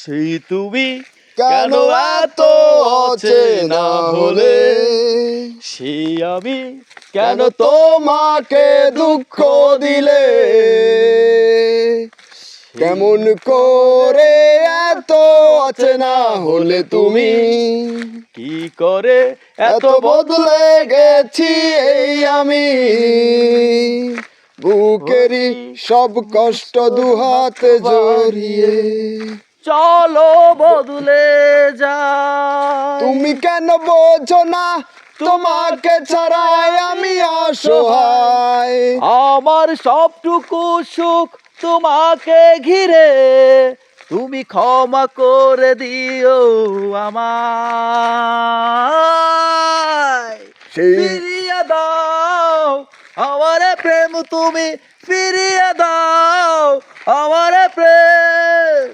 সেই তুমি কেন এত অচেনা হলে সেই আমি কেন তোমাকে দুঃখ দিলে কেমন করে এত অচেনা হলে তুমি কি করে এত বদলে গেছি এই আমি বুকেরই সব কষ্ট দুহাতে জড়িয়ে চলো বদলে যাই তুমি কেন বোঝো না তোমাকে ছাড়াই আমি অসহায় আমার সবটুকু সুখ তোমাকে ঘিরে তুমি ক্ষমা করে দিও আমায় সেই ফিরিয়ে দাও আমারে প্রেম তুমি ফিরিয়ে দাও আমারে প্রেম